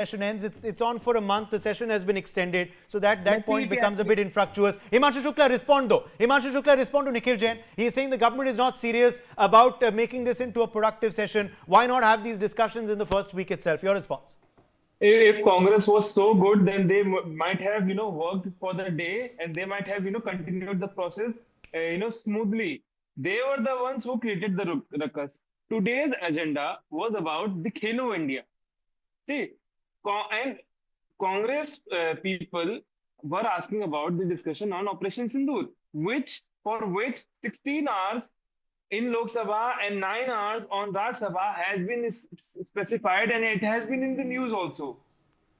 session ends. It's on for a month. The session has been extended, so that point becomes a bit infructuous. Himanshu Shukla, respond though. Himanshu Shukla, respond to Nikhil Jain. He is saying the government is not serious about making this into a productive session. Why not have these discussions in the first week itself? Your response? If Congress was so good, then they might have, worked for the day, and they might have, continued the process, smoothly. They were the ones who created the ruckus. Today's agenda was about the Khelo India. See, and Congress people were asking about the discussion on Operation Sindoor, for which 16 hours in Lok Sabha and 9 hours on Raj Sabha has been specified, and it has been in the news also.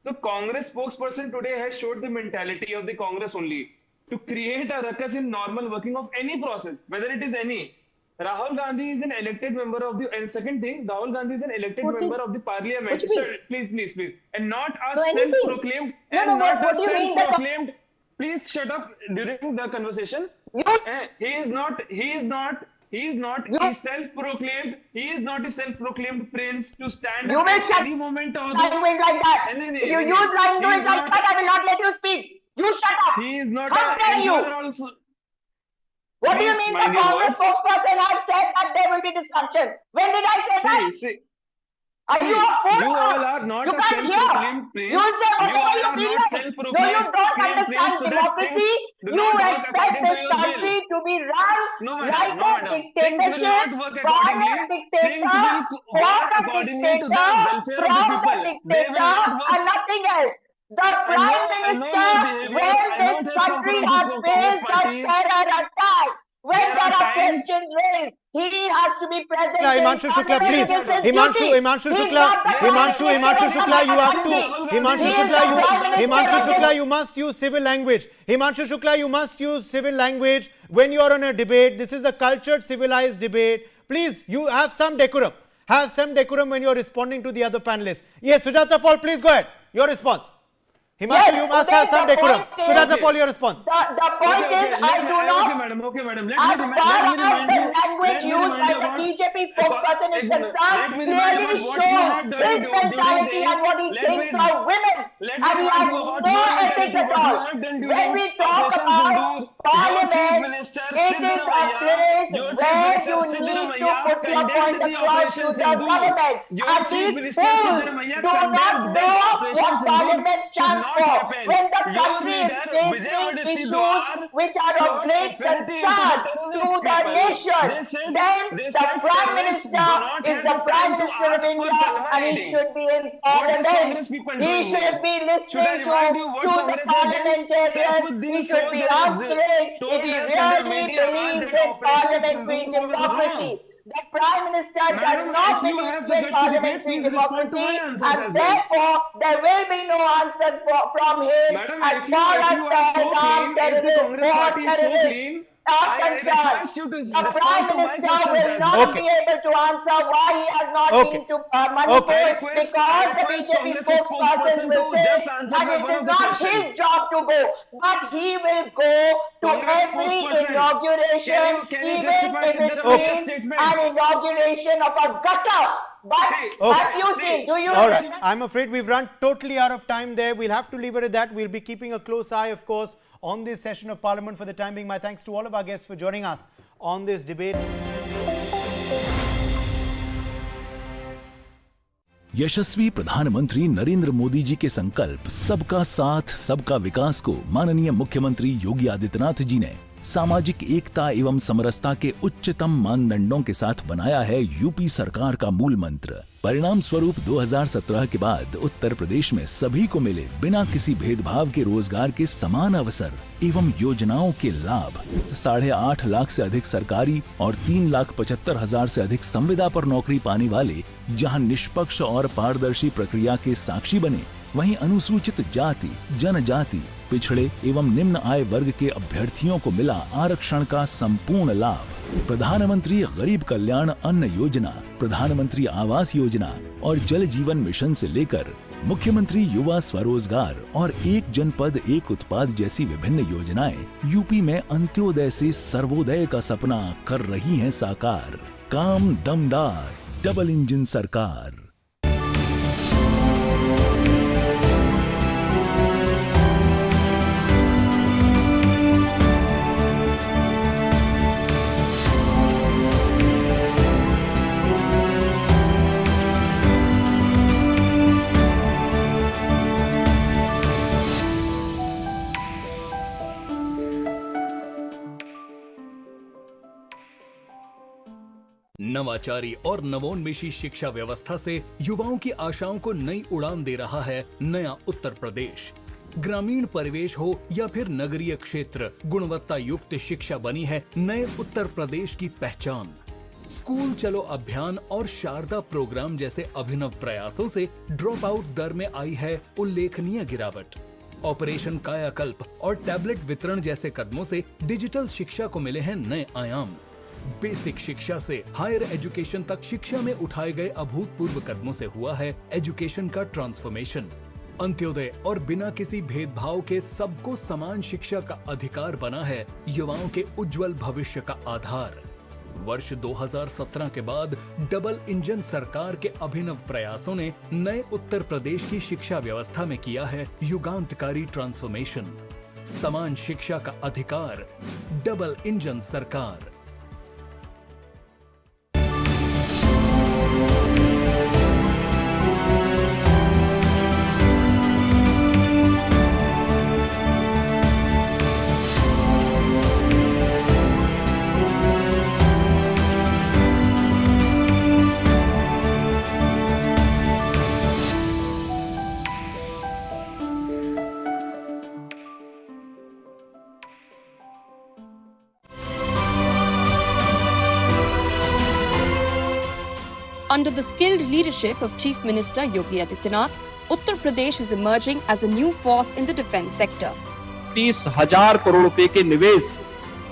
So Congress spokesperson today has showed the mentality of the Congress only to create a ruckus in normal working of any process, whether it is any. Rahul Gandhi is an elected member of the, and second thing, Rahul Gandhi is an elected member of the parliament. Sir, please. And not a self-proclaimed, please shut up during the conversation. He is not a self-proclaimed prince to stand at any moment of the... Language like that. If you use language like that, I will not let you speak. You shut up. He is not How dare you? What do you mean the Congress spokesperson has said that there will be disruption? When did I say that? Are you a fool? You all are not you a self-proclaimed prince. You say whatever you feel like. No, you don't understand democracy. You expect this country to be run like a dictatorship from a dictator, and nothing else. The Prime Minister, when this country has faced a terror attack, when there are questions raised, he has to be present. Himanshu Shukla, please. Himanshu Shukla, you must use civil language. Himanshu Shukla, you must use civil language when you are on a debate. This is a cultured, civilized debate. Please, you have some decorum. Have some decorum when you are responding to the other panelists. Yes, Sujata Paul, please go ahead. Your response. Himanshu, you must have some decorum. Sujata Paul, your response. The point is, I do not. Okay, madam. As far as the language used by the BJP spokesperson is concerned, clearly shows his mentality and what he thinks of women. And he has no ethics at all. When we talk about parliament, it is a place where you need to put your point across to the government. And these fools do not know what parliament stands for. When the country is facing issues which are of great concern to the nation, then the Prime Minister is the Prime Minister of India, and he should be in Parliament. He should be listening to the parliamentarians. He should be answering if he really believes in parliamentary democracy. The Prime Minister does not believe in parliamentary democracy, and therefore there will be no answers from him as far as the Islam terrorists or terrorists are concerned. The Prime Minister will not be able to answer why he has not been to Manipur, because the BJP spokesperson will say that it is not his job to go, but he will go to every inauguration, even if it means an inauguration of a gutter. But have you seen? Do you? All right. I'm afraid we've run totally out of time there. We'll have to leave it at that. We'll be keeping a close eye, of course, on this session of Parliament for the time being. My thanks to all of our guests for joining us on this debate. यशस्वी प्रधानमंत्री नरेंद्र मोदी जी के संकल्प सबका साथ सबका विकास को माननीय मुख्यमंत्री योगी आदित्यनाथ जी ने सामाजिक एकता एवं समरसता के उच्चतम मानदंडों के साथ बनाया है यूपी सरकार का मूल मंत्र। परिणाम स्वरूप 2017 के बाद उत्तर प्रदेश में सभी को मिले बिना किसी भेदभाव के रोजगार के समान अवसर एवं योजनाओं के लाभ। 8.5 लाख से अधिक सरकारी और 3,75,000 से अधिक संविदा पर नौकरी पाने वाले जहां निष्पक्ष और पारदर्शी प्रक्रिया के साक्षी बने, वहीं अनुसूचित जाति, जनजाति, पिछड़े एवं निम्न आय वर्ग के अभ्यर्थियों को मिला आरक्षण का संपूर्ण लाभ। प्रधानमंत्री गरीब कल्याण अन्न योजना, प्रधानमंत्री आवास योजना और जल जीवन मिशन से लेकर मुख्यमंत्री युवा स्वरोजगार और एक जनपद एक उत्पाद जैसी विभिन्न योजनाएं यूपी में अंत्योदय से सर्वोदय का सपना कर रही हैं साकार। काम दमदार, डबल इंजन सरकार। नवाचारी और नवोन्मेषी शिक्षा व्यवस्था से युवाओं की आशाओं को नई उड़ान दे रहा है नया उत्तर प्रदेश। ग्रामीण परिवेश हो या फिर नगरीय क्षेत्र, गुणवत्ता युक्त शिक्षा बनी है नए उत्तर प्रदेश की पहचान। स्कूल चलो अभियान और शारदा प्रोग्राम जैसे अभिनव प्रयासों से ड्रॉप आउट दर में आई है उल्लेखनीय गिरावट। ऑपरेशन कायाकल्प और टैबलेट वितरण जैसे कदमों से डिजिटल शिक्षा को मिले हैं नए आयाम। बेसिक शिक्षा से हायर एजुकेशन तक शिक्षा में उठाए गए अभूतपूर्व कदमों से हुआ है एजुकेशन का ट्रांसफॉर्मेशन। अंत्योदय और बिना किसी भेदभाव के सबको समान शिक्षा का अधिकार बना है युवाओं के उज्जवल भविष्य का आधार। वर्ष 2017 के बाद डबल इंजन सरकार के अभिनव प्रयासों ने नए उत्तर प्रदेश की शिक्षा व्यवस्था में किया है युगांतकारी ट्रांसफॉर्मेशन। समान शिक्षा का अधिकार, डबल इंजन सरकार। Under the skilled leadership of Chief Minister Yogi Adityanath, Uttar Pradesh is emerging as a new force in the defence sector. 30,000 crore रुपए के निवेश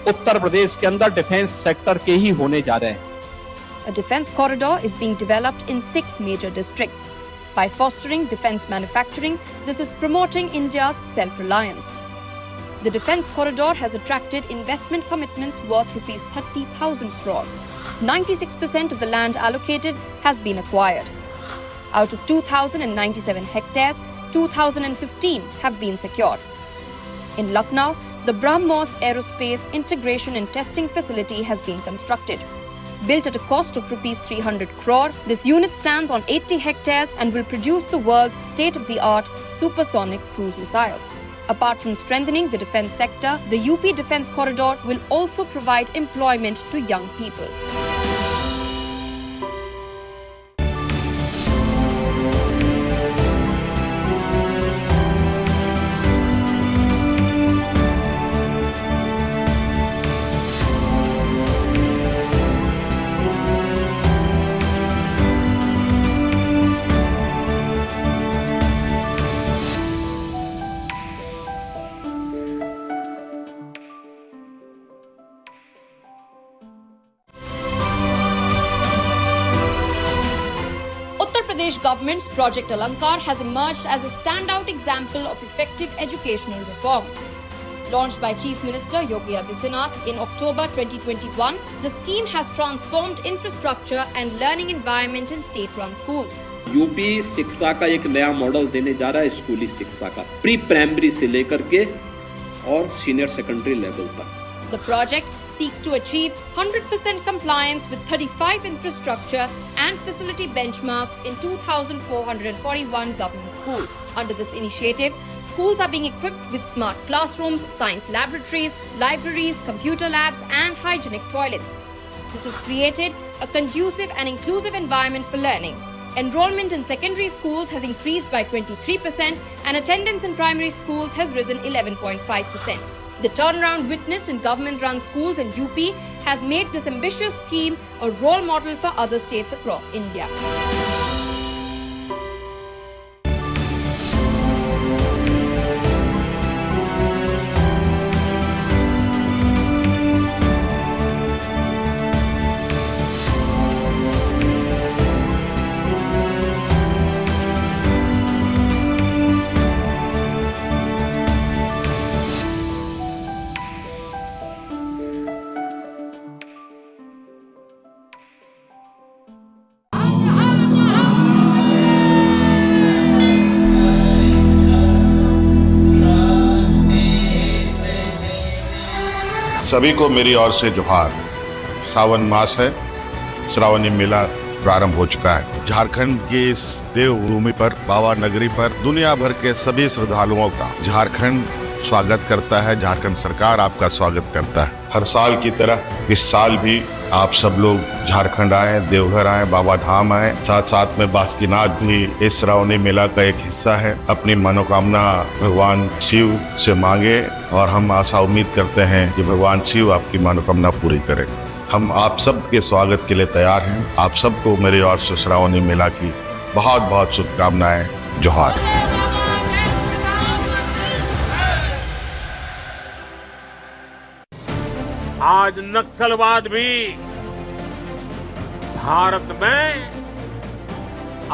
उत्तर प्रदेश के अंदर डिफेंस सेक्टर के ही होने जा रहे हैं। A defence corridor is being developed in 6 major districts. By fostering defence manufacturing, this is promoting India's self-reliance. The defence corridor has attracted investment commitments worth rupees 30,000 crore. 96% of the land allocated has been acquired. Out of 2,097 hectares, 2,015 have been secured. In Lucknow, the BrahMos Aerospace Integration and Testing Facility has been constructed. Built at a cost of rupees 300 crore, this unit stands on 80 hectares and will produce the world's state-of-the-art supersonic cruise missiles. Apart from strengthening the defence sector, the UP Defence Corridor will also provide employment to young people. Uttar Pradesh government's Project Alankar has emerged as a standout example of effective educational reform. Launched by Chief Minister Yogi Adityanath in October 2021, the scheme has transformed infrastructure and learning environment in state-run schools. UP शिक्षा का एक नया model देने जा रहा है स्कूली शिक्षा का, प्री प्राइमरी से लेकर के और सीनियर सेकेंडरी लेवल तक। The project seeks to achieve 100% compliance with 35 infrastructure and facility benchmarks in 2,441 government schools. Under this initiative, schools are being equipped with smart classrooms, science laboratories, libraries, computer labs, and hygienic toilets. This has created a conducive and inclusive environment for learning. Enrollment in secondary schools has increased by 23% and attendance in primary schools has risen 11.5%. The turnaround witnessed in government-run schools in UP has made this ambitious scheme a role model for other states across India. सभी को मेरी ओर से जोहार। सावन मास है, श्रावणी मेला प्रारंभ हो चुका है। झारखंड की इस देवभूमि पर, बाबा नगरी पर दुनिया भर के सभी श्रद्धालुओं का झारखंड स्वागत करता है। झारखंड सरकार आपका स्वागत करता है। हर साल की तरह इस साल भी आप सब लोग झारखंड आए, देवघर आए, बाबा धाम आए, साथ साथ में बासुकीनाथ भी इस श्रावणी मेला का एक हिस्सा है। अपनी मनोकामना भगवान शिव से मांगे और हम आशा उम्मीद करते हैं कि भगवान शिव आपकी मनोकामना पूरी करें। हम आप सब के स्वागत के लिए तैयार हैं। आप सबको मेरी ओर से श्रावणी मेला की बहुत बहुत शुभकामनाएं। जोहार। आज नक्सलवाद भी भारत में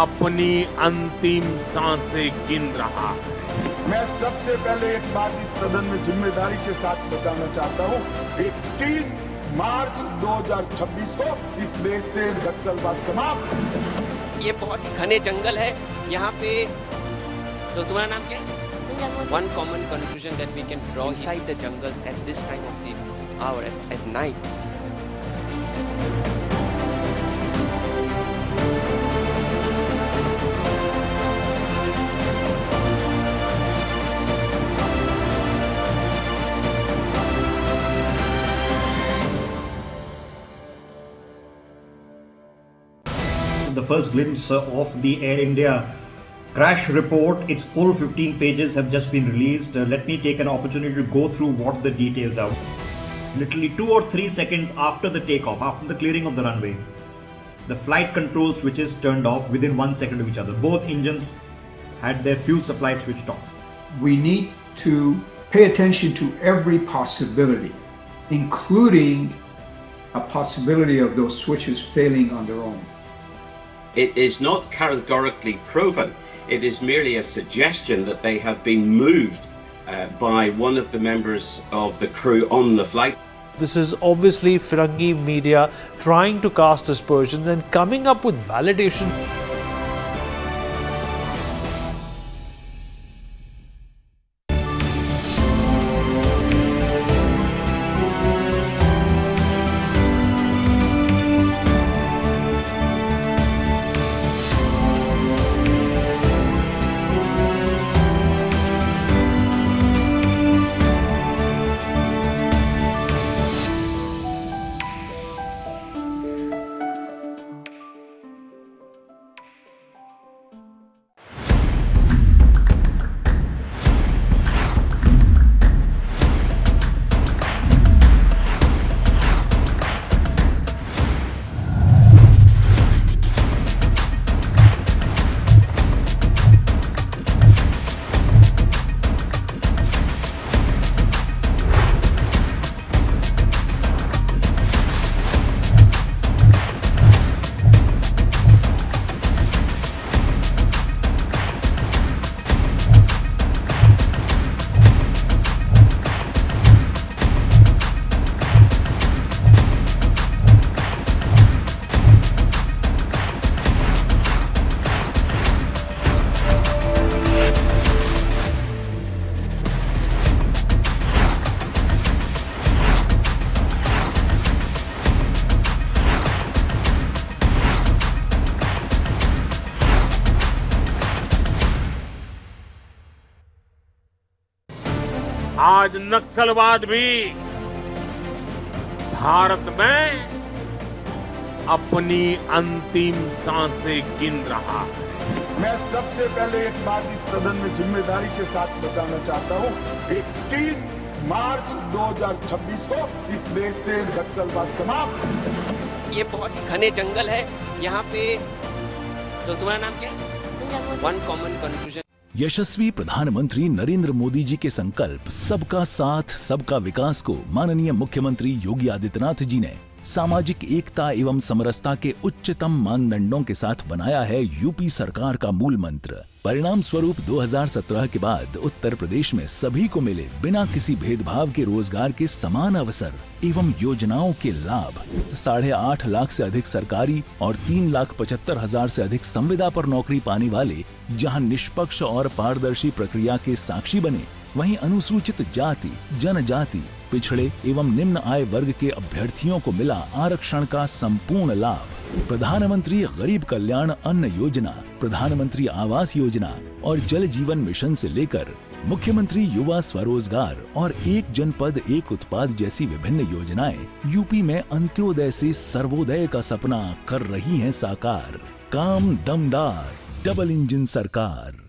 अपनी अंतिम सांसें गिन रहा है। मैं सबसे पहले एक बात इस सदन में जिम्मेदारी के साथ बताना चाहता हूं, 21 मार्च 2026 को इस देश से नक्सलवाद समाप्त। ये बहुत ही घने जंगल है यहाँ पे। तो तुम्हारा नाम क्या है? One common conclusion that we can draw inside the jungles at this time of the hour at night. The first glimpse of the Air India crash report, its full 15 pages have just been released. Let me take an opportunity to go through what the details are. Literally 2 or 3 seconds after the takeoff, after the clearing of the runway, the flight control switches turned off within 1 second of each other. Both engines had their fuel supply switched off. We need to pay attention to every possibility, including a possibility of those switches failing on their own. It is not categorically proven. It is merely a suggestion that they have been moved by one of the members of the crew on the flight. This is obviously Firangi media trying to cast aspersions and coming up with validation. आज नक्सलवाद भी भारत में अपनी अंतिम सांसें गिन रहा है। मैं सबसे पहले एक बात इस सदन में जिम्मेदारी के साथ बताना चाहता हूं, 21 मार्च 2026 को इस देश से नक्सलवाद समाप्त। ये बहुत ही घने जंगल है यहाँ पे। तो तुम्हारा नाम क्या है? One common conclusion. यशस्वी प्रधानमंत्री नरेंद्र मोदी जी के संकल्प सबका साथ सबका विकास को माननीय मुख्यमंत्री योगी आदित्यनाथ जी ने सामाजिक एकता एवं समरसता के उच्चतम मानदंडों के साथ बनाया है यूपी सरकार का मूल मंत्र। परिणाम स्वरूप 2017 के बाद उत्तर प्रदेश में सभी को मिले बिना किसी भेदभाव के रोजगार के समान अवसर एवं योजनाओं के लाभ। 8.5 लाख से अधिक सरकारी और 3,75,000 से अधिक संविदा पर नौकरी पाने वाले जहां निष्पक्ष और पारदर्शी प्रक्रिया के साक्षी बने, वहीं अनुसूचित जाति, जनजाति, पिछड़े एवं निम्न आय वर्ग के अभ्यर्थियों को मिला आरक्षण का संपूर्ण लाभ। प्रधानमंत्री गरीब कल्याण अन्न योजना, प्रधानमंत्री आवास योजना और जल जीवन मिशन से लेकर मुख्यमंत्री युवा स्वरोजगार और एक जनपद एक उत्पाद जैसी विभिन्न योजनाएं यूपी में अंत्योदय से सर्वोदय का सपना कर रही हैं साकार। काम दमदार, डबल इंजन सरकार।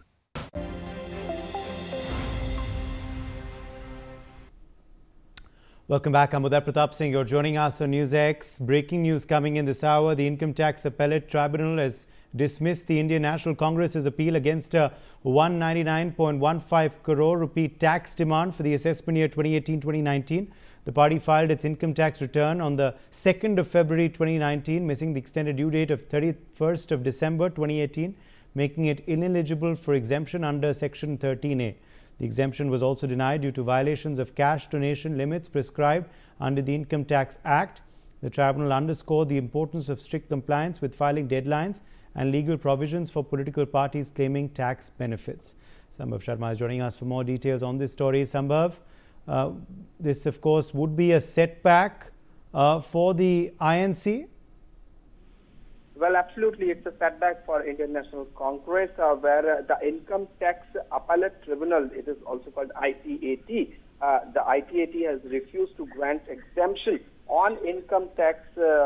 Welcome back. I'm Uday Pratap Singh. You're joining us on Newsx. Breaking news coming in this hour. The Income Tax Appellate Tribunal has dismissed the Indian National Congress's appeal against a 199.15 crore rupee tax demand for the assessment year 2018-2019. The party filed its income tax return on the 2nd of February 2019, missing the extended due date of 31st of December 2018, making it ineligible for exemption under Section 13A. The exemption was also denied due to violations of cash donation limits prescribed under the Income Tax Act. The tribunal underscored the importance of strict compliance with filing deadlines and legal provisions for political parties claiming tax benefits. Sambhav Sharma is joining us for more details on this story. Sambhav, this of course would be a setback for the INC. Well, absolutely, it's a setback for Indian National Congress, where the Income Tax Appellate Tribunal, it is also called ICAT, the ICAT has refused to grant exemption on income tax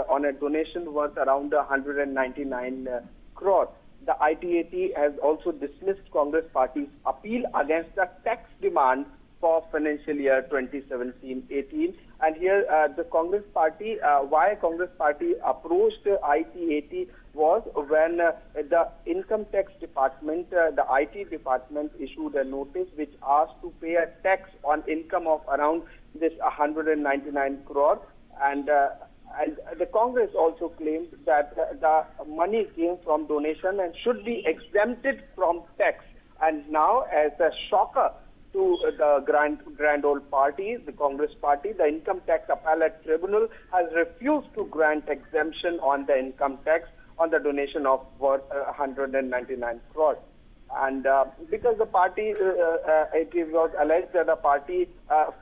on a donation worth around 199 crore. The ICAT has also dismissed Congress Party's appeal against the tax demand for financial year 2017-18. And here the Congress Party, why Congress Party approached ICAT was when the Income Tax Department, the IT department issued a notice which asked to pay a tax on income of around this 199 crore. And the Congress also claimed that the money came from donation and should be exempted from tax. And now, as a shocker to the grand old party, the Congress Party, the Income Tax Appellate Tribunal has refused to grant exemption on the income tax on the donation of worth 199 crore. And because the party, it was alleged that the party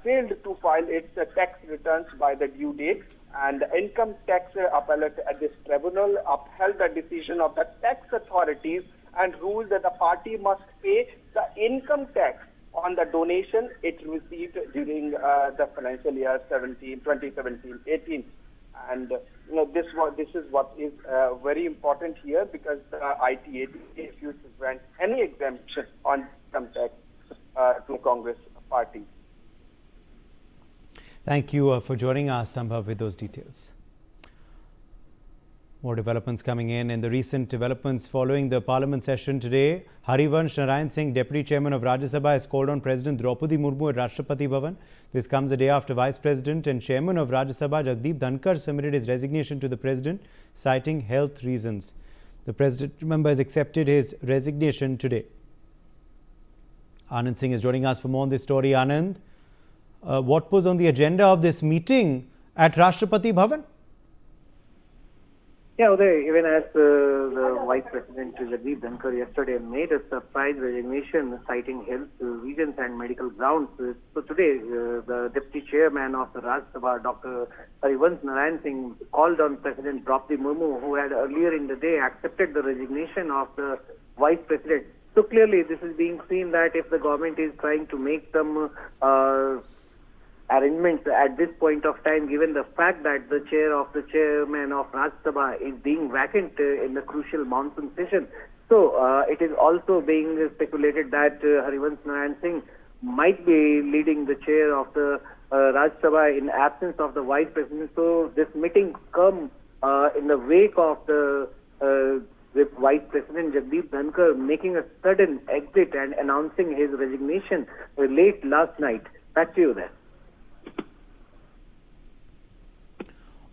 failed to file its tax returns by the due date, and the Income Tax Appellate Tribunal upheld the decision of the tax authorities and ruled that the party must pay the income tax on the donation it received during the financial year 2017-18. And this is what is very important here, because the ITAT refused to grant any exemption on income tax to the Congress Party. Thank you for joining us, Sambhav, with those details. More developments coming in the recent developments following the Parliament session today. Harivansh Narayan Singh, Deputy Chairman of Rajya Sabha, has called on President Draupadi Murmu at Rashtrapati Bhavan. This comes a day after Vice President and Chairman of Rajya Sabha, Jagdeep Dhankar, submitted his resignation to the President, citing health reasons. The President, remember, has accepted his resignation today. Anand Singh is joining us for more on this story. Anand, what was on the agenda of this meeting at Rashtrapati Bhavan? Yeah, Uday, even as the Vice President Jagdeep Dhankar yesterday made a surprise resignation citing health reasons and medical grounds. So today, the Deputy Chairman of the Rajya Sabha, Dr. Harivansh Narayan Singh, called on President Draupadi Murmu, who had earlier in the day accepted the resignation of the Vice President. So clearly, this is being seen that if the government is trying to make some arrangements at this point of time, given the fact that the chairman of Rajya Sabha is being vacant in the crucial monsoon session. So it is also being speculated that Harivansh Narayan Singh might be leading the chair of the Rajya Sabha in absence of the Vice President. So this meeting come in the wake of the Vice President Jagdeep Dhankar making a sudden exit and announcing his resignation late last night. Back to you there.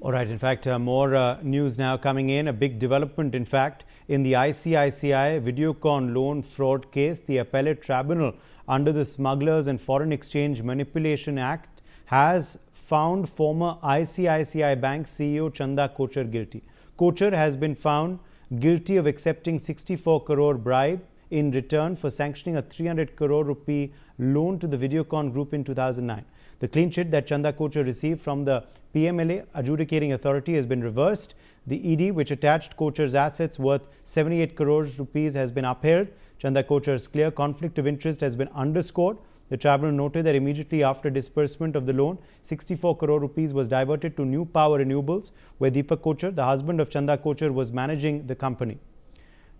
All right, in fact, more news now coming in. A big development, in fact, in the ICICI-Videocon loan fraud case. The appellate tribunal under the Smugglers and Foreign Exchange Manipulation Act has found former ICICI Bank CEO Chanda Kochhar guilty. Kochhar has been found guilty of accepting 64 crore bribe in return for sanctioning a 300 crore rupee loan to the Videocon group in 2009. The clean chit that Chanda Kochhar received from the PMLA adjudicating authority has been reversed. The ED, which attached Kochhar's assets worth 78 crores rupees, has been upheld. Chanda Kochhar's clear conflict of interest has been underscored. The tribunal noted that immediately after disbursement of the loan, 64 crore rupees was diverted to New Power Renewables, where Deepak Kochhar, the husband of Chanda Kochhar, was managing the company.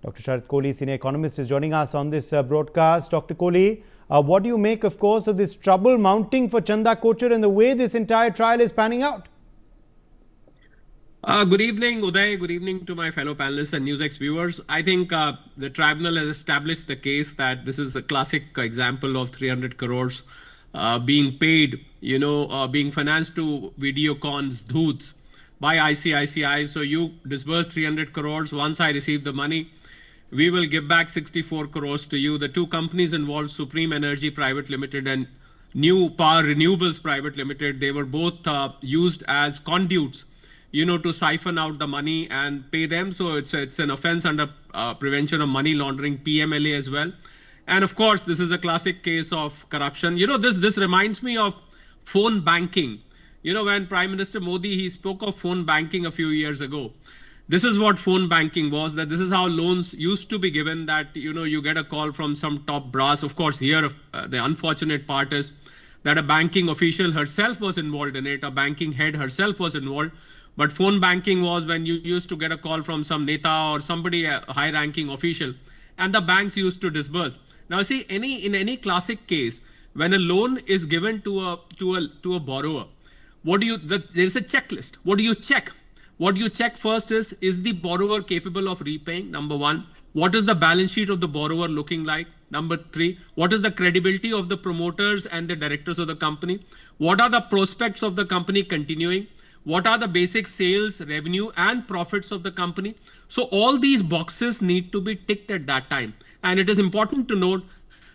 Dr. Sharat Kohli, senior economist, is joining us on this broadcast. Dr. Kohli, what do you make, of course, of this trouble mounting for Chanda Kochhar and the way this entire trial is panning out? Good evening, Uday. Good evening to my fellow panelists and Newsx viewers. I think the tribunal has established the case that this is a classic example of 300 crores being paid, being financed to Videocon's dhoots by ICICI. So you disburse 300 crores. Once I receive the money, we will give back 64 crores to you. The two companies involved, Supreme Energy Private Limited and New Power Renewables Private Limited, they were both used as conduits, to siphon out the money and pay them. So it's an offense under Prevention of Money Laundering, PMLA as well. And of course, this is a classic case of corruption. This reminds me of phone banking. When Prime Minister Modi, he spoke of phone banking a few years ago. This is what phone banking was, that this is how loans used to be given, that, you get a call from some top brass. Of course, here, the unfortunate part is that a banking official herself was involved in it. A banking head herself was involved. But phone banking was when you used to get a call from some neta or somebody, a high-ranking official, and the banks used to disburse. Now, see, in any classic case, when a loan is given to a borrower, there's a checklist. What do you check? What you check first is the borrower capable of repaying? Number one. What is the balance sheet of the borrower looking like? Number three. What is the credibility of the promoters and the directors of the company? What are the prospects of the company continuing? What are the basic sales, revenue and profits of the company? So all these boxes need to be ticked at that time. And it is important to note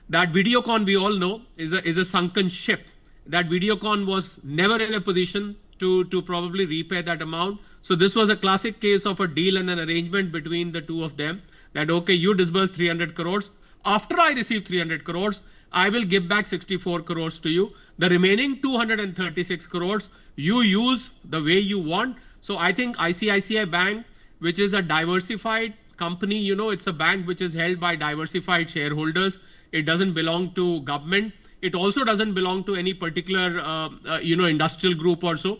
that Videocon, we all know, is a sunken ship. That Videocon was never in a position to probably repay that amount. So this was a classic case of a deal and an arrangement between the two of them, that, okay, you disburse 300 crores. After I receive 300 crores, I will give back 64 crores to you. The remaining 236 crores, you use the way you want. So I think ICICI Bank, which is a diversified company, it's a bank which is held by diversified shareholders. It doesn't belong to government. It also doesn't belong to any particular, industrial group or so.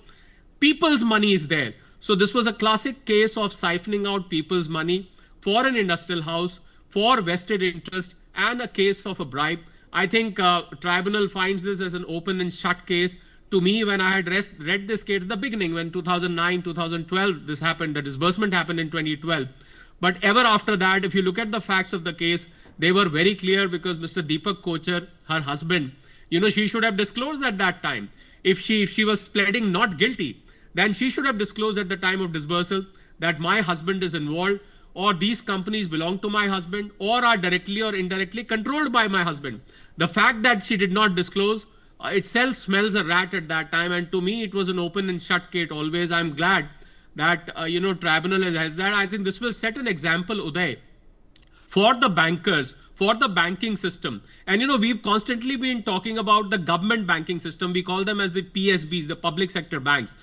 People's money is there. So this was a classic case of siphoning out people's money for an industrial house, for vested interest, and a case of a bribe. I think tribunal finds this as an open and shut case. To me, when I had read this case at the beginning, when 2009, 2012, this happened, the disbursement happened in 2012. But ever after that, if you look at the facts of the case, they were very clear, because Mr. Deepak Kochhar, her husband, she should have disclosed at that time. If she was pleading not guilty, then she should have disclosed at the time of disbursal that my husband is involved, or these companies belong to my husband, or are directly or indirectly controlled by my husband. The fact that she did not disclose itself smells a rat at that time. And to me, it was an open and shut case always. I'm glad that, tribunal has that. I think this will set an example, Uday, for the bankers, for the banking system. And, we've constantly been talking about the government banking system. We call them as the PSBs, the public sector banks.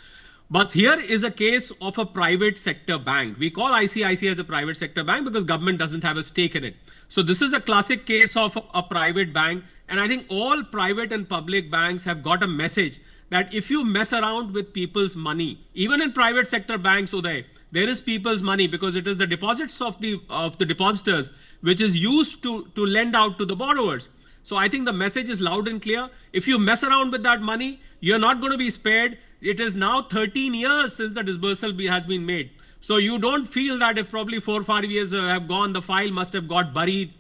But here is a case of a private sector bank. We call ICICI as a private sector bank because government doesn't have a stake in it. So this is a classic case of a private bank. And I think all private and public banks have got a message that if you mess around with people's money, even in private sector banks, Uday, there is people's money, because it is the deposits of the depositors which is used to lend out to the borrowers. So I think the message is loud and clear. If you mess around with that money, you're not going to be spared. It is now 13 years since the disbursal has been made. So you don't feel that if probably 4 or 5 years have gone, the file must have got buried,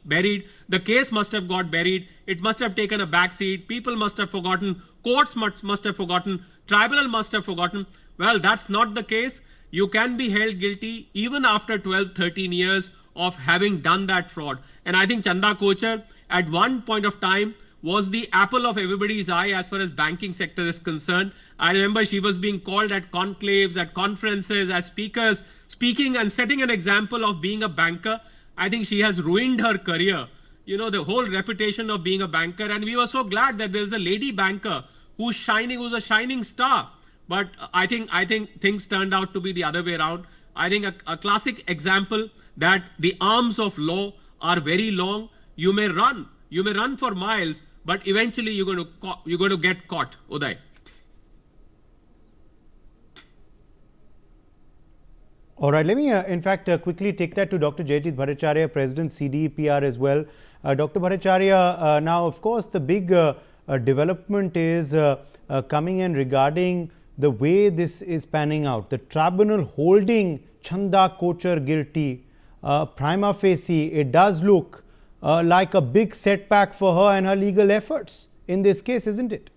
the case must have got buried, it must have taken a back seat, people must have forgotten, courts must have forgotten, tribunal must have forgotten. Well, that's not the case. You can be held guilty even after 12, 13 years of having done that fraud. And I think Chanda Kochhar at one point of time was the apple of everybody's eye as far as banking sector is concerned. I remember she was being called at conclaves, at conferences, as speaking and setting an example of being a banker. I think she has ruined her career the whole reputation of being a banker. And we were so glad that there's a lady banker who's a shining star. But I think things turned out to be the other way around. I think a classic example that the arms of law are very long. You may run for miles, but eventually you're going to get caught, Uday. All right, let me in fact quickly take that to Dr. Jayajit Bhattacharya, President CDPR as well. Dr. Bhattacharya, now of course the big development is coming in regarding the way this is panning out. The tribunal holding Chanda Kochhar guilty, prima facie, it does look like a big setback for her and her legal efforts in this case, isn't it?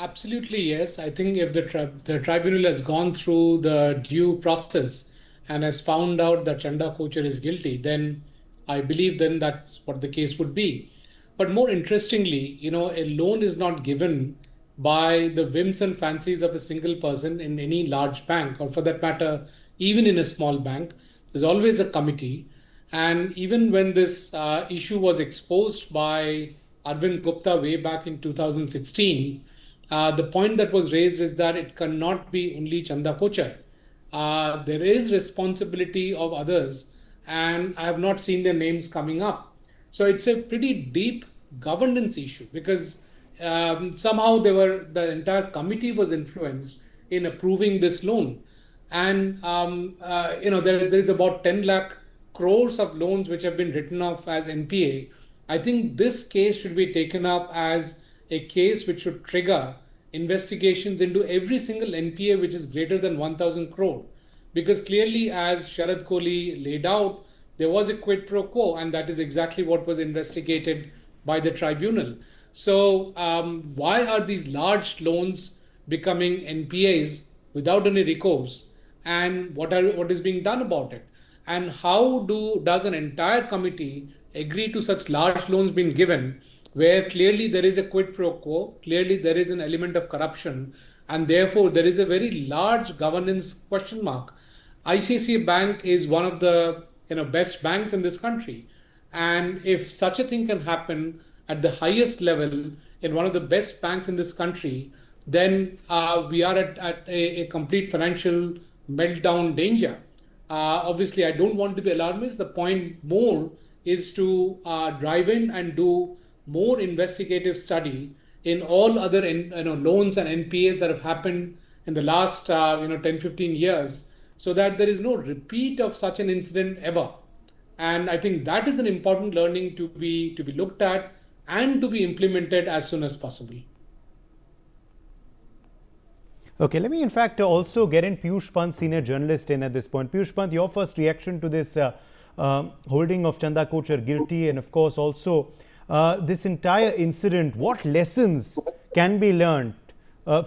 Absolutely, yes. I think if the tribunal has gone through the due process and has found out that Chanda Kochhar is guilty, then I believe then that's what the case would be. But more interestingly, a loan is not given by the whims and fancies of a single person in any large bank, or for that matter, even in a small bank. There's always a committee. And even when this issue was exposed by Arvind Gupta way back in 2016, the point that was raised is that it cannot be only Chanda Kochhar. There is responsibility of others, and I have not seen their names coming up. So it's a pretty deep governance issue, because somehow the entire committee was influenced in approving this loan. And there is about 10 lakh crores of loans which have been written off as NPA. I think this case should be taken up as a case which should trigger investigations into every single NPA which is greater than 1,000 crore. Because clearly, as Sharad Kohli laid out, there was a quid pro quo, and that is exactly what was investigated by the tribunal. So why are these large loans becoming NPAs without any recourse? And what is being done about it? And how does an entire committee agree to such large loans being given, where clearly there is a quid pro quo, clearly there is an element of corruption, and therefore there is a very large governance question mark. ICICI Bank is one of the best banks in this country. And if such a thing can happen at the highest level in one of the best banks in this country, then we are at a complete financial meltdown danger. Obviously, I don't want to be alarmist. The point more is to drive in and do more investigative study in all other loans and NPAs that have happened in the last 10-15 years, so that there is no repeat of such an incident ever. And I think that is an important learning to be looked at and to be implemented as soon as possible. Okay, let me in fact also get in Piyush Pant, senior journalist, in at this point. Piyush Pant, your first reaction to this holding of Chanda Kochhar guilty, and of course also this entire incident. What lessons can be learned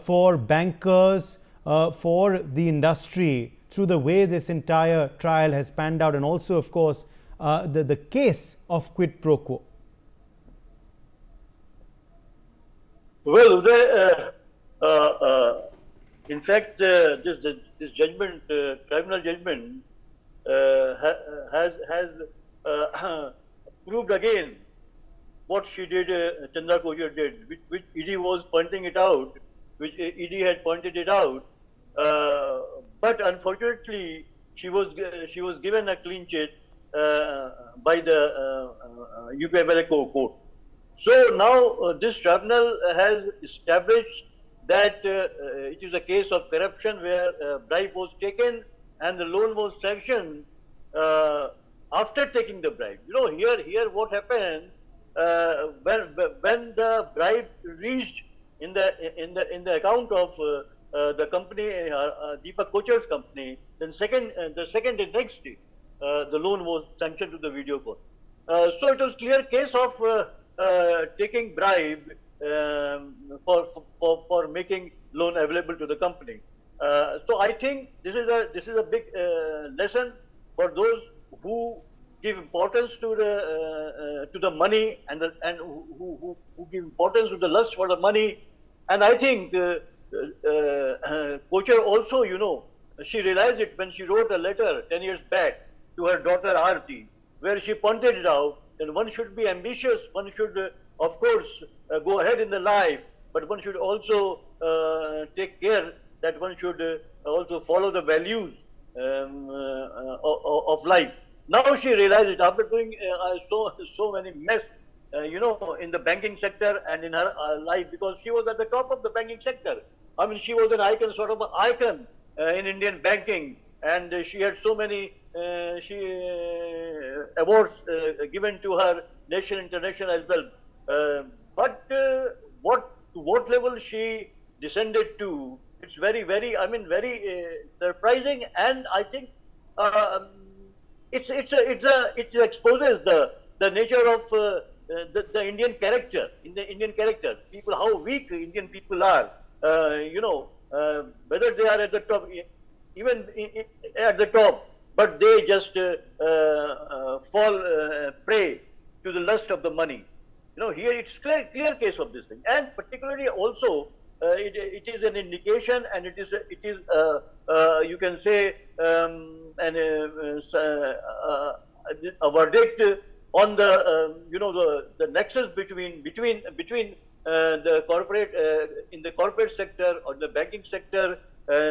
for bankers, for the industry, through the way this entire trial has panned out, and also of course the case of quid pro quo? Well, in fact, this judgment, tribunal judgment, has proved again what she did, Chanda Kochhar did, which ED was pointing it out, which ED had pointed it out. But unfortunately, she was given a clean chit by the UP court. So now this tribunal has established that it is a case of corruption where bribe was taken and the loan was sanctioned after taking the bribe. Here what happened when the bribe reached in the account of the company, Deepak Kochhar's company, then the second and next day, the loan was sanctioned to the Videocon. So it was clear case of taking bribe for making loan available to the company. So I think this is a big lesson for those who give importance to the money and who give importance to the lust for the money. And I think Kochhar also, she realized it when she wrote a letter 10 years back to her daughter Aarti, where she pointed it out then one should be ambitious. One should, of course, go ahead in the life, but one should also take care that one should also follow the values of life. Now she realized it after doing so many mess, in the banking sector and in her life, because she was at the top of the banking sector. I mean, she was an icon, sort of an icon in Indian banking, and she had so many awards given to her, nation, international as well. But what level she descended to, it's very, very, very surprising, and I think it exposes the nature of the Indian character, people, how weak Indian people are, whether they are at the top, even at the top, but they just fall prey to the lust of the money. Here it's clear case of this thing, and particularly also it is an indication, and it is you can say a verdict on the nexus between the corporate in the corporate sector or the banking sector,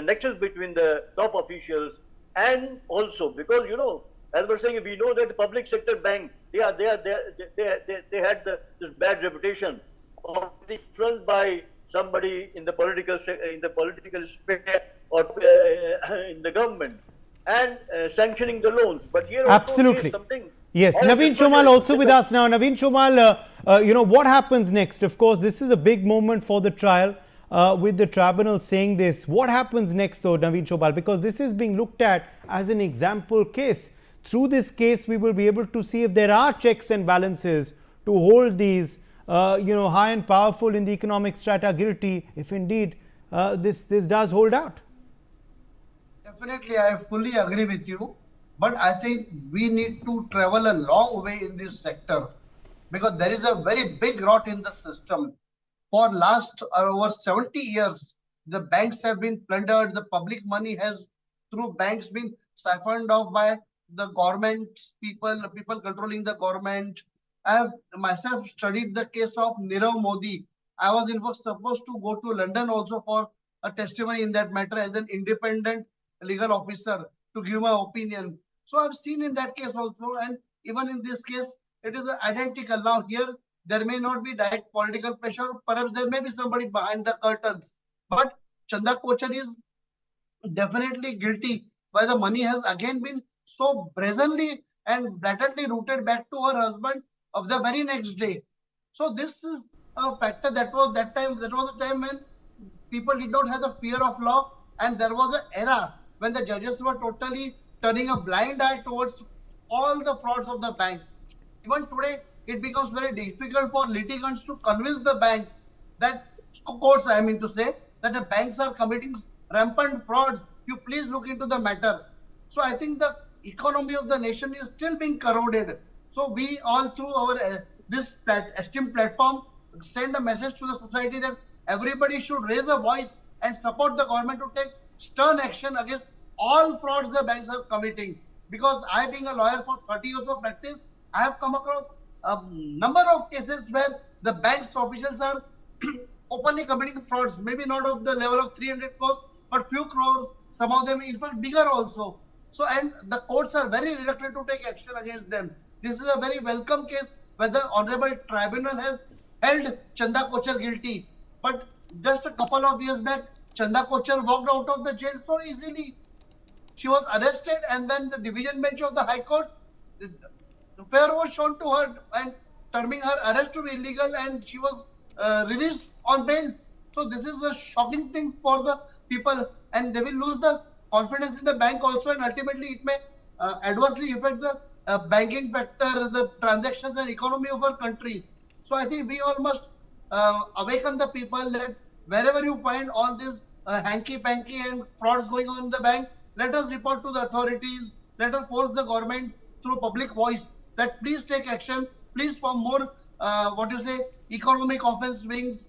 nexus between the top officials, and also because as we're saying, we know that the public sector bank they had this bad reputation of being run by somebody in the political sphere or in the government and sanctioning the loans. But here absolutely also something. Yes, Naveen Chomal also with us now. Naveen Chomal, what happens next? Of course, this is a big moment for the trial with the tribunal saying this. What happens next though, Naveen Chomal? Because this is being looked at as an example case. Through this case, we will be able to see if there are checks and balances to hold these, high and powerful in the economic strata guilty, if indeed this does hold out. Definitely, I fully agree with you. But I think we need to travel a long way in this sector because there is a very big rot in the system. For last over 70 years, the banks have been plundered. The public money has, through banks, been siphoned off by the government, people controlling the government. I have myself studied the case of Nirav Modi. I was in fact supposed to go to London also for a testimony in that matter as an independent legal officer to give my opinion. So I've seen in that case also, and even in this case, it is identical. Now here, there may not be direct political pressure. Perhaps there may be somebody behind the curtains. But Chanda Kochhar is definitely guilty, where the money has again been so brazenly and blatantly routed back to her husband of the very next day. So this is a factor that was a time when people did not have the fear of law, and there was an era when the judges were totally turning a blind eye towards all the frauds of the banks. Even today, it becomes very difficult for litigants to convince the banks that, courts I mean to say, that the banks are committing rampant frauds. You please look into the matters. So I think the economy of the nation is still being corroded. So we all through our this esteemed platform send a message to the society that everybody should raise a voice and support the government to take stern action against all frauds the banks are committing. Because I, being a lawyer for 30 years of practice, I have come across a number of cases where the bank's officials are openly committing frauds, maybe not of the level of 300 crores, but few crores, some of them in fact bigger also. So, and the courts are very reluctant to take action against them. This is a very welcome case where the Honorable Tribunal has held Chanda Kochhar guilty. But just a couple of years back, Chanda Kochhar walked out of the jail so easily. She was arrested, and then the division bench of the High Court, the fair was shown to her and terming her arrest to be illegal, and she was released on bail. So this is a shocking thing for the people, and they will lose the confidence in the bank also, and ultimately it may adversely affect the banking factor, the transactions and economy of our country. So I think we all must awaken the people that wherever you find all this hanky-panky and frauds going on in the bank, let us report to the authorities, let us force the government through public voice that please take action, please form more, economic offense wings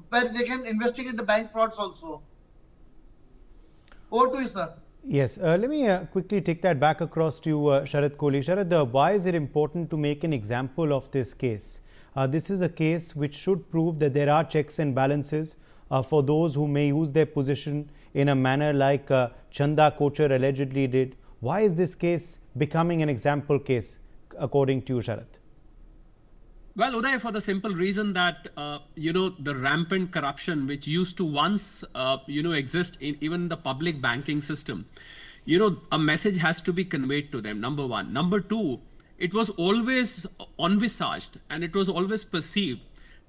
where they can investigate the bank frauds also. Over to you, sir. Yes, let me quickly take that back across to Sharad Kohli. Sharad, why is it important to make an example of this case? This is a case which should prove that there are checks and balances for those who may use their position in a manner like Chanda Kochhar allegedly did. Why is this case becoming an example case according to you, Sharad? Well, Uday, for the simple reason that, the rampant corruption which used to once, exist in even the public banking system, a message has to be conveyed to them, number one. Number two, it was always envisaged and it was always perceived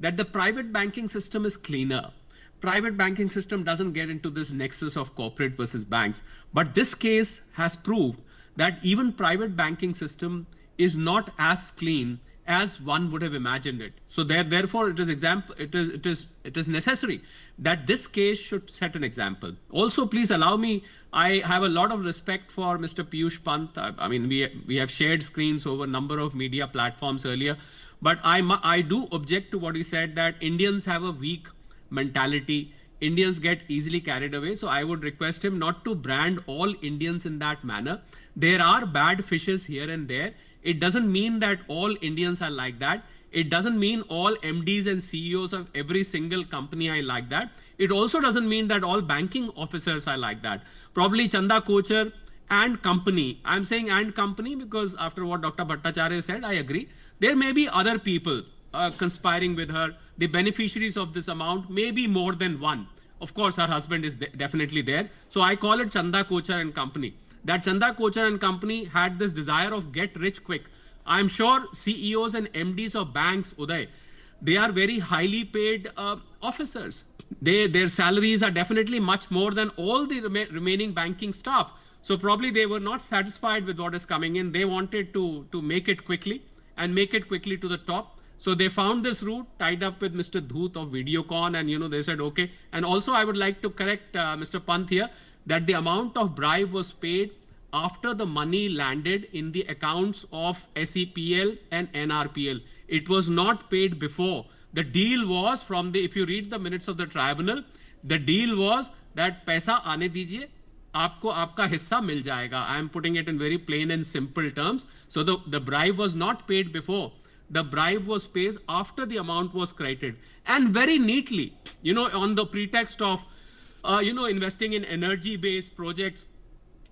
that the private banking system is cleaner. Private banking system doesn't get into this nexus of corporate versus banks. But this case has proved that even private banking system is not as clean as one would have imagined it. So therefore, it is necessary that this case should set an example. Also, please allow me, I have a lot of respect for Mr. Piyush Pant. I mean, we have shared screens over a number of media platforms earlier, but I do object to what he said, that Indians have a weak mentality. Indians get easily carried away. So I would request him not to brand all Indians in that manner. There are bad fishes here and there. It doesn't mean that all Indians are like that. It doesn't mean all MDs and CEOs of every single company are like that. It also doesn't mean that all banking officers are like that. Probably Chanda Kochhar and company. I'm saying and company because after what Dr. Bhattacharya said, I agree. There may be other people conspiring with her. The beneficiaries of this amount may be more than one. Of course, her husband is definitely there. So I call it Chanda Kochhar and company. That Chanda Kochhar and company had this desire of get rich quick. I'm sure CEOs and MDs of banks, Uday, they are very highly paid officers. Their salaries are definitely much more than all the remaining banking staff. So probably they were not satisfied with what is coming in. They wanted to make it quickly and make it quickly to the top. So they found this route, tied up with Mr. Dhoot of Videocon, and they said, okay. And also I would like to correct Mr. Pant here, that the amount of bribe was paid after the money landed in the accounts of SEPL and NRPL. It was not paid before. The deal was if you read the minutes of the tribunal, the deal was that paisa aane dijiye, aapko aapka hissa mil jayega. I am putting it in very plain and simple terms. So the bribe was not paid before. The bribe was paid after the amount was credited. And very neatly, on the pretext of investing in energy-based projects,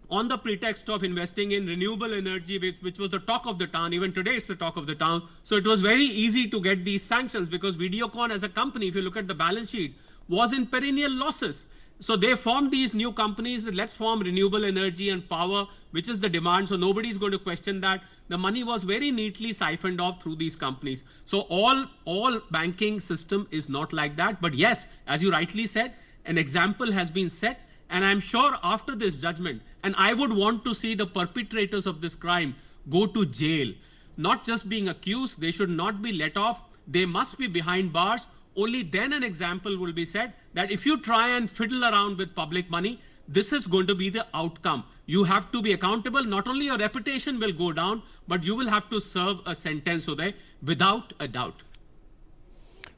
on the pretext of investing in renewable energy, which was the talk of the town. Even today, it's the talk of the town. So it was very easy to get these sanctions because Videocon as a company, if you look at the balance sheet, was in perennial losses. So they formed these new companies that let's form renewable energy and power, which is the demand. So nobody is going to question that. The money was very neatly siphoned off through these companies. So all banking system is not like that. But yes, as you rightly said, an example has been set. And I'm sure after this judgment, and I would want to see the perpetrators of this crime go to jail, not just being accused. They should not be let off. They must be behind bars. Only then an example will be set that if you try and fiddle around with public money, this is going to be the outcome. You have to be accountable. Not only your reputation will go down, but you will have to serve a sentence today without a doubt.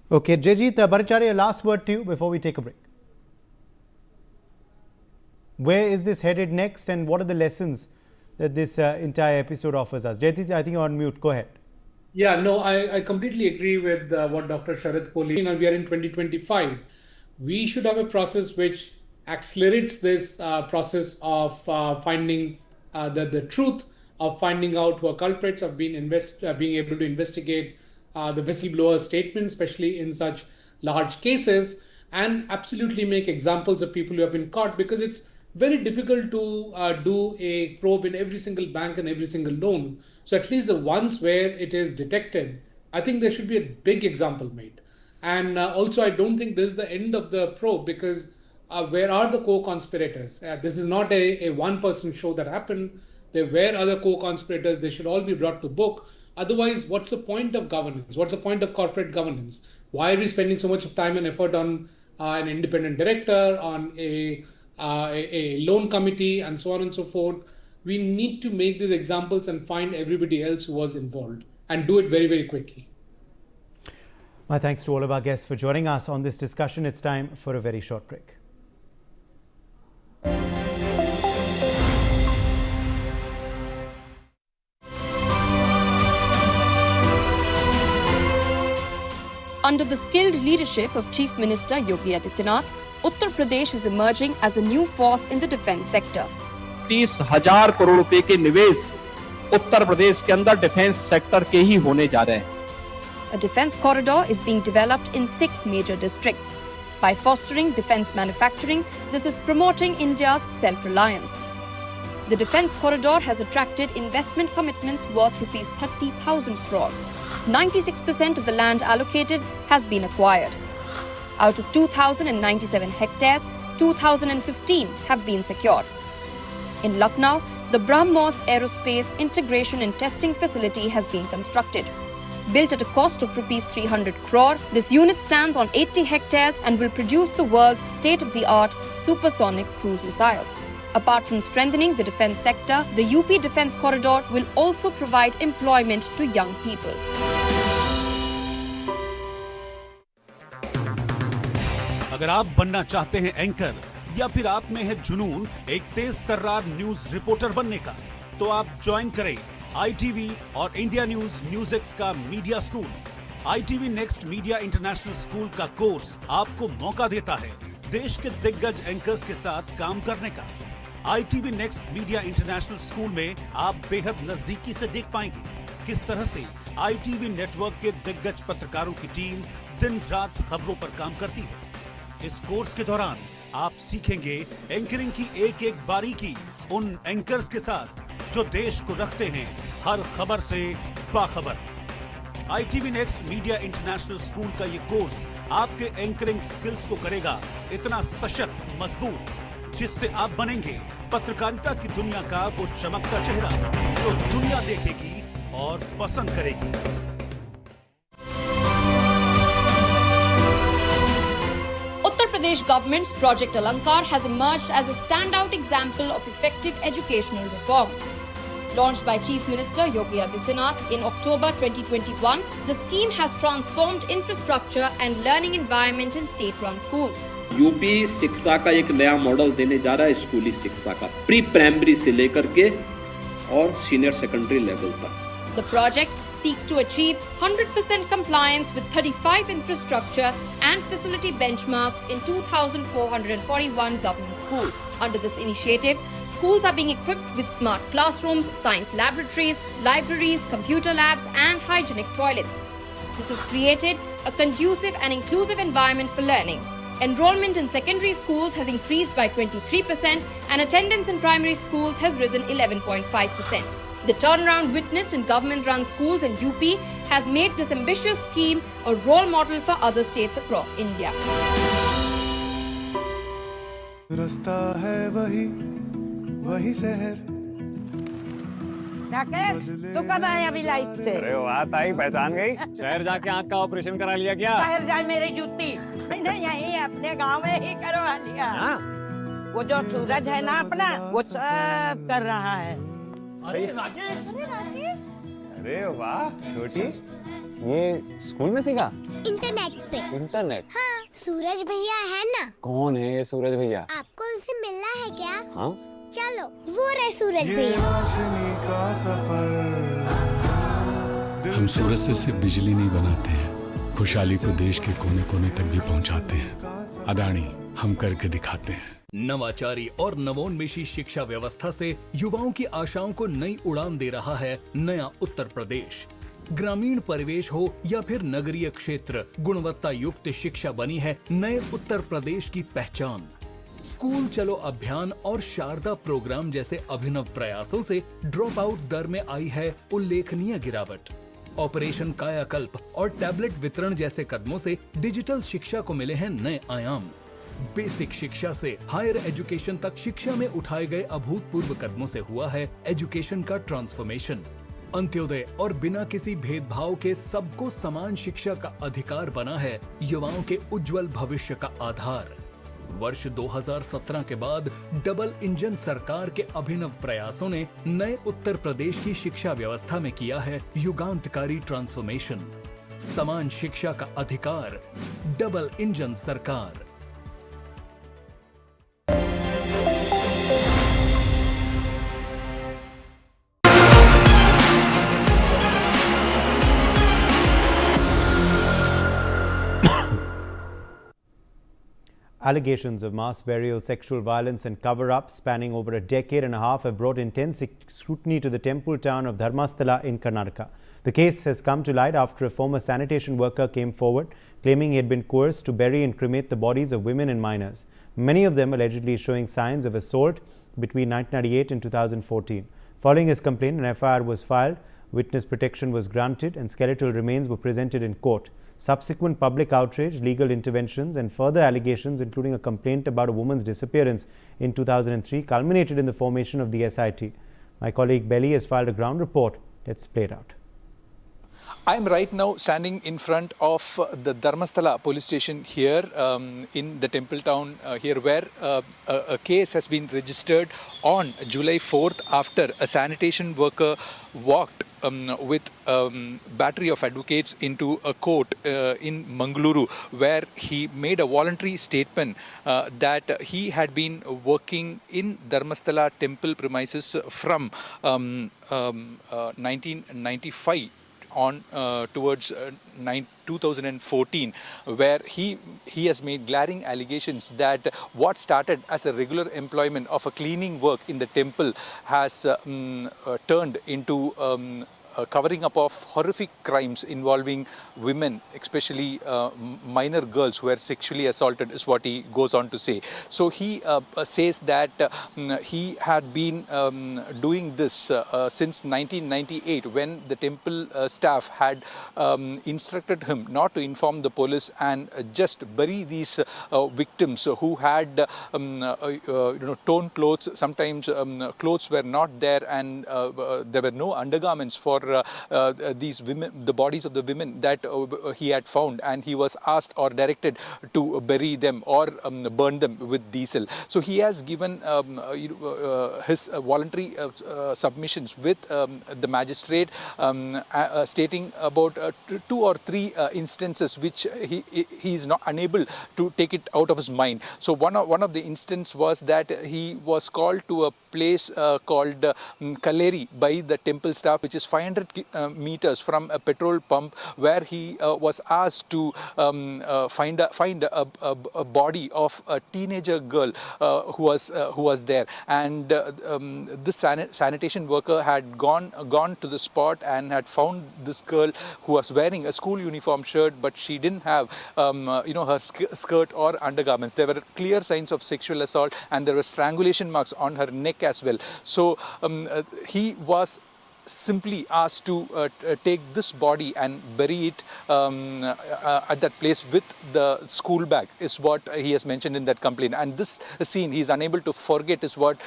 Okay, Jayjeet Bhattacharya, last word to you before we take a break. Where is this headed next, and what are the lessons that this entire episode offers us? Jayjeet, I think you're on mute. Go ahead. Yeah, no, I completely agree with what Dr. Sharad Kohli. We are in 2025. We should have a process which accelerates this process of finding the truth, of finding out who are culprits, of being able to investigate the whistleblower statements, especially in such large cases, and absolutely make examples of people who have been caught, because it's very difficult to do a probe in every single bank and every single loan. So at least the ones where it is detected, I think there should be a big example made. And also, I don't think this is the end of the probe, because where are the co-conspirators? This is not a one-person show that happened. There were other co-conspirators. They should all be brought to book. Otherwise, what's the point of governance? What's the point of corporate governance? Why are we spending so much of time and effort on an independent director, on a loan committee, and so on and so forth? We need to make these examples and find everybody else who was involved, and do it very, very quickly. My thanks to all of our guests for joining us on this discussion. It's time for a very short break. Under the skilled leadership of Chief Minister Yogi Adityanath, Uttar Pradesh is emerging as a new force in the defence sector. 30,000 crore रुपए के निवेश उत्तर प्रदेश के अंदर defence sector के ही होने जा रहे हैं. A defence corridor is being developed in 6 major districts. By fostering defence manufacturing, this is promoting India's self-reliance. The defence corridor has attracted investment commitments worth rupees 30,000 crore. 96% of the land allocated has been acquired. Out of 2,097 hectares, 2,015 have been secured. In Lucknow, the BrahMos Aerospace Integration and Testing Facility has been constructed. Built at a cost of rupees 300 crore, this unit stands on 80 hectares and will produce the world's state-of-the-art supersonic cruise missiles. Apart from strengthening the defence sector, the UP Defence Corridor will also provide employment to young people. अगर आप बनना चाहते हैं anchor या फिर आप में है जुनून एक तेज तर्रार न्यूज रिपोर्टर बनने का, तो आप ज्वाइन करें ITV और इंडिया न्यूज़ का media school. ITV next media international school का कोर्स आपको मौका देता है देश के दिग्गज एंकर्स के साथ काम करने का. ITV next media international school में आप बेहद नजदीकी से देख पाएंगे किस तरह से ITV नेटवर्क के दिग्गज पत्रकारों की टीम दिन रात खबरों पर काम करती है. इस कोर्स के दौरान आप सीखेंगे एंकरिंग की एक एक बारीकी उन एंकर्स के साथ जो देश को रखते हैं हर खबर से बाखबर. ITV next media international school का ये कोर्स आपके एंकरिंग स्किल्स को करेगा इतना सशक्त मजबूत, जिससे आप बनेंगे पत्रकारिता की दुनिया का वो चमकता चेहरा जो दुनिया देखेगी और पसंद करेगी. Uttar Pradesh government's Project Alankar has emerged as a standout example of effective educational reform. Launched by Chief Minister Yogi Adityanath in October 2021, the scheme has transformed infrastructure and learning environment in state-run schools. UP शिक्षा का एक नया model देने जा रहा है स्कूली शिक्षा का, प्री प्राइमरी से लेकर के और सीनियर सेकेंडरी लेवल तक. The project seeks to achieve 100% compliance with 35 infrastructure and facility benchmarks in 2,441 government schools. Under this initiative, schools are being equipped with smart classrooms, science laboratories, libraries, computer labs, and hygienic toilets. This has created a conducive and inclusive environment for learning. Enrollment in secondary schools has increased by 23% and attendance in primary schools has risen 11.5%. The turnaround witnessed in government-run schools in UP has made this ambitious scheme a role model for other states across India. रास्ता है वही शहर. तू कब आए अभी life से? अरे वाह ताई, पहचान गई? शहर जाके आँख का ऑपरेशन करा लिया क्या? शहर जाए मेरी जूती. मैंने यहीं अपने गांव में ही करवा लिया. वो जो सूरज है ना अपना, वो सब कर रहा है. अरे राकेश, अरे वाह छोटी, ये स्कूल में सीखा? इंटरनेट पे. इंटरनेट? हाँ, सूरज भैया है ना. कौन है ये सूरज भैया? आपको उनसे मिलना है क्या? हाँ चलो, वो रहे सूरज भैया. हम सूरज से सिर्फ बिजली नहीं बनाते हैं, खुशहाली को देश के कोने कोने तक भी पहुंचाते हैं. अदानी, हम करके दिखाते हैं. नवाचारी और नवोन्मेषी शिक्षा व्यवस्था से युवाओं की आशाओं को नई उड़ान दे रहा है नया उत्तर प्रदेश. ग्रामीण परिवेश हो या फिर नगरीय क्षेत्र, गुणवत्ता युक्त शिक्षा बनी है नए उत्तर प्रदेश की पहचान. स्कूल चलो अभियान और शारदा प्रोग्राम जैसे अभिनव प्रयासों से ड्रॉप आउट दर में आई है उल्लेखनीय गिरावट. ऑपरेशन कायाकल्प और टैबलेट वितरण जैसे कदमों से डिजिटल शिक्षा को मिले हैं नए आयाम. बेसिक शिक्षा से हायर एजुकेशन तक शिक्षा में उठाए गए अभूतपूर्व कदमों से हुआ है एजुकेशन का ट्रांसफॉर्मेशन. अंत्योदय और बिना किसी भेदभाव के सबको समान शिक्षा का अधिकार बना है युवाओं के उज्जवल भविष्य का आधार. वर्ष 2017 के बाद डबल इंजन सरकार के अभिनव प्रयासों ने नए उत्तर प्रदेश की शिक्षा व्यवस्था में किया है युगांतकारी ट्रांसफॉर्मेशन. समान शिक्षा का अधिकार, डबल इंजन सरकार. Allegations of mass burial, sexual violence and cover-up spanning over a decade and a half have brought intense scrutiny to the temple town of Dharmasthala in Karnataka. The case has come to light after a former sanitation worker came forward claiming he had been coerced to bury and cremate the bodies of women and minors, many of them allegedly showing signs of assault between 1998 and 2014. Following his complaint, an FIR was filed, witness protection was granted and skeletal remains were presented in court. Subsequent public outrage, legal interventions and further allegations, including a complaint about a woman's disappearance in 2003, culminated in the formation of the SIT. My colleague Belly has filed a ground report. Let's play it out. I'm right now standing in front of the Dharmasthala police station here in the temple town here, where a case has been registered on July 4th after a sanitation worker walked with battery of advocates into a court in Mangaluru, where he made a voluntary statement that he had been working in Dharmasthala temple premises from 1995 on towards 2014, where he has made glaring allegations that what started as a regular employment of a cleaning work in the temple has turned into covering up of horrific crimes involving women, especially minor girls who were sexually assaulted, is what he goes on to say. So he says that he had been doing this since 1998, when the temple staff had instructed him not to inform the police and just bury these victims who had torn clothes. Sometimes clothes were not there, and there were no undergarments for these women, the bodies of the women that he had found, and he was asked or directed to bury them or burn them with diesel. So he has given his voluntary submissions with the magistrate, stating about 2 or 3 instances which he is not unable to take it out of his mind. So one of the instances was that he was called to a place called Kaleri by the temple staff, which is 500 meters from a petrol pump, where he was asked to find a body of a teenager girl who was there, and this sanitation worker had gone to the spot and had found this girl who was wearing a school uniform shirt, but she didn't have her skirt or undergarments. There were clear signs of sexual assault, and there were strangulation marks on her neck as well. So he was simply asked to take this body and bury it at that place with the school bag, is what he has mentioned in that complaint. And this scene he is unable to forget, is what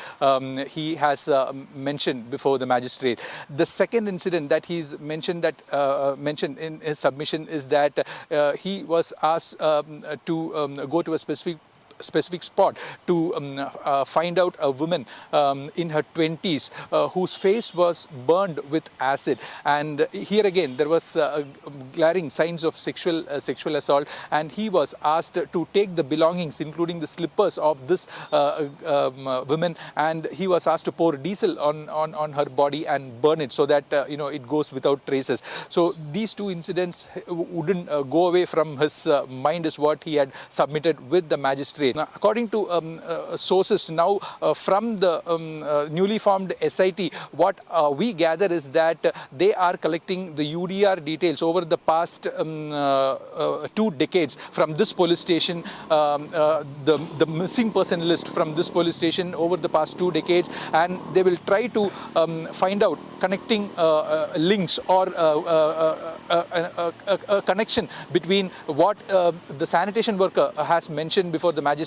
he has mentioned before the magistrate. The second incident that he's mentioned in his submission is that he was asked to go to a specific spot to find out a woman in her 20s whose face was burned with acid, and here again there was glaring signs of sexual assault, and he was asked to take the belongings, including the slippers of this woman, and he was asked to pour diesel on her body and burn it so that it goes without traces. So these 2 incidents wouldn't go away from his mind, is what he had submitted with the magistrate. Now, according to sources now from the newly formed SIT, what we gather is that they are collecting the UDR details over the past 2 decades from this police station, the missing person list from this police station over the past 2 decades, and they will try to find out connecting links or a connection between what the sanitation worker has mentioned before the magistrate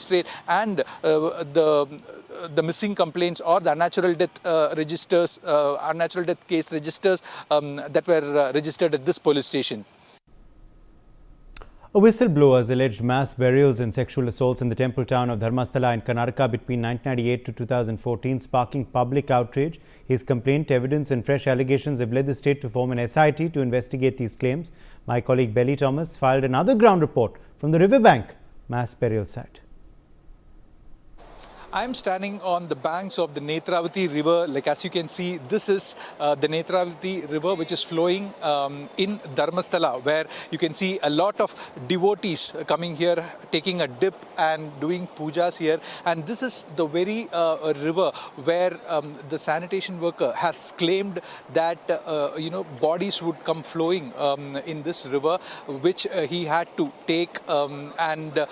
and the missing complaints or the unnatural death case registers that were registered at this police station. A whistleblower has alleged mass burials and sexual assaults in the temple town of Dharmasthala in Karnataka between 1998 to 2014, sparking public outrage. His complaint, evidence and fresh allegations have led the state to form an SIT to investigate these claims. My colleague Belly Thomas filed another ground report from the Riverbank mass burial site. I'm standing on the banks of the Netravati river. Like as you can see, this is the Netravati river which is flowing in Dharmasthala, where you can see a lot of devotees coming here, taking a dip and doing pujas here. And this is the very river where the sanitation worker has claimed that bodies would come flowing in this river, which he had to take and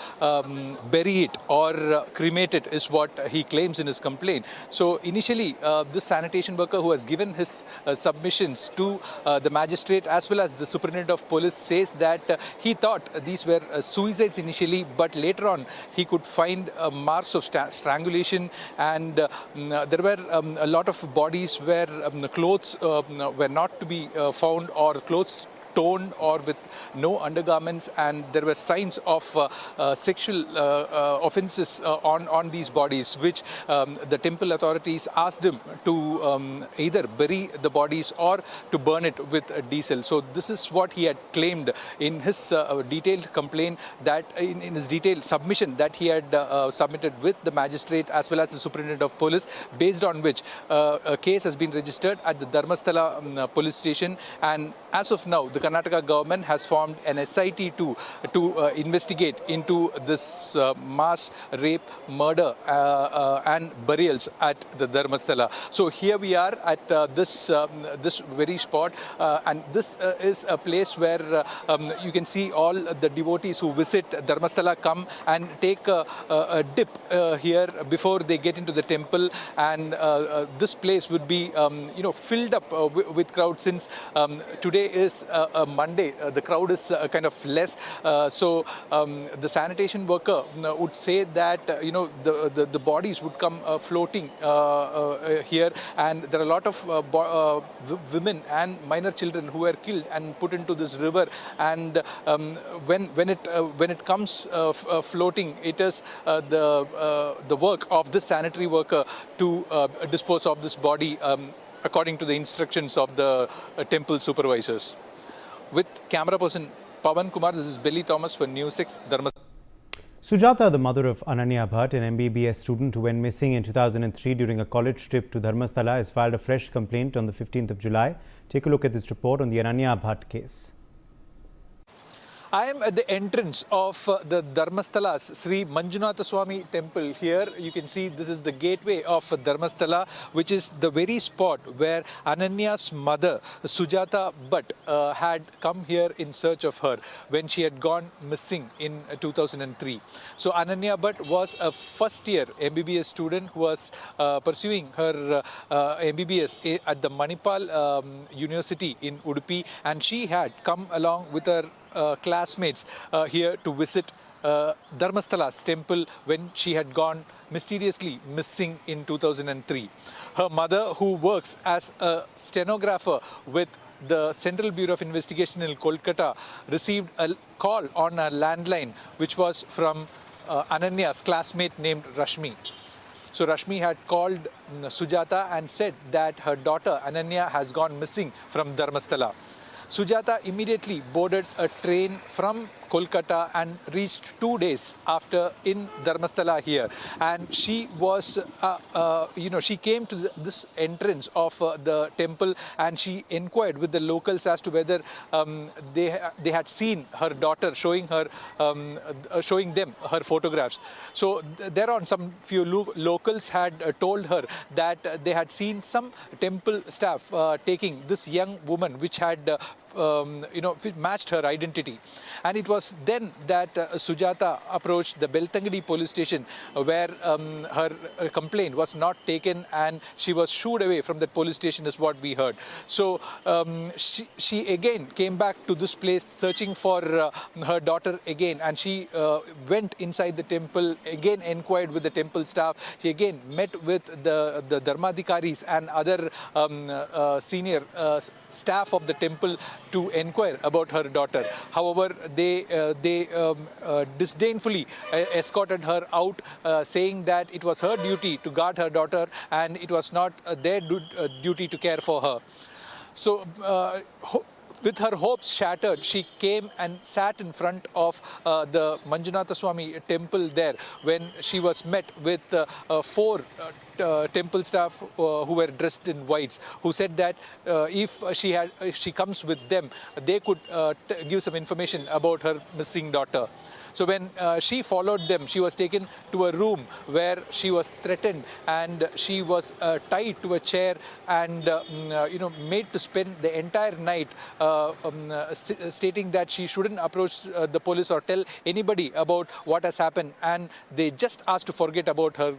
bury it or cremate it, is what he claims in his complaint. So initially, this sanitation worker who has given his submissions to the magistrate as well as the superintendent of police says that he thought these were suicides initially, but later on he could find marks of strangulation, and there were a lot of bodies where clothes were not to be found, or clothes torn or with no undergarments, and there were signs of sexual offences on these bodies, which the temple authorities asked him to either bury the bodies or to burn it with diesel. So this is what he had claimed in his detailed complaint, that in his detailed submission that he had submitted with the magistrate as well as the superintendent of police, based on which a case has been registered at the Dharmasthala police station. And as of now, the Karnataka government has formed an SIT to investigate into this mass rape, murder and burials at the Dharmasthala. So here we are at this very spot, and this is a place where you can see all the devotees who visit Dharmasthala come and take a dip here before they get into the temple, and this place would be filled up with crowd, since today is a Monday. The crowd is kind of less. So the sanitation worker would say that the bodies would come floating here, and there are a lot of women and minor children who were killed and put into this river. And when it comes floating, it is the work of this sanitary worker to dispose of this body according to the instructions of the temple supervisors. With camera person Pawan Kumar, this is Billy Thomas for Newsx, Dharmasthala. Sujata, the mother of Ananya Bhatt, an MBBS student who went missing in 2003 during a college trip to Dharmasthala, has filed a fresh complaint on the 15th of July. Take a look at this report on the Ananya Bhatt case. I am at the entrance of the Dharmasthala's Sri Manjunatha Swami temple. Here you can see this is the gateway of Dharmasthala, which is the very spot where Ananya's mother, Sujata Bhatt, had come here in search of her when she had gone missing in 2003. So Ananya Bhatt was a first-year MBBS student who was pursuing her MBBS at the Manipal University in Udupi, and she had come along with her classmates here to visit Dharmasthala's temple when she had gone mysteriously missing in 2003. Her mother, who works as a stenographer with the Central Bureau of Investigation in Kolkata, received a call on a landline which was from Ananya's classmate named Rashmi. So Rashmi had called Sujata and said that her daughter Ananya has gone missing from Dharmasthala. Sujata immediately boarded a train from Kolkata and reached 2 days after in Dharmasthala here. And she was, she came to this entrance of the temple and she inquired with the locals as to whether they had seen her daughter, showing them her photographs. So thereon some few locals had told her that they had seen some temple staff taking this young woman, which had matched her identity. And it was then that Sujata approached the Beltangadi police station, where her complaint was not taken and she was shooed away from that police station, is what we heard. So she again came back to this place searching for her daughter again, and she went inside the temple, again inquired with the temple staff. She again met with the Dharmadhikaris and other senior staff of the temple to inquire about her daughter. However, they disdainfully escorted her out, saying that it was her duty to guard her daughter and it was not their duty to care for her. So with her hopes shattered, she came and sat in front of the Manjunatha Swami temple there when she was met with four temple staff who were dressed in whites, who said that if she comes with them, they could give some information about her missing daughter. So when she followed them, she was taken to a room where she was threatened, and she was tied to a chair and made to spend the entire night stating that she shouldn't approach the police or tell anybody about what has happened, and they just asked to forget about her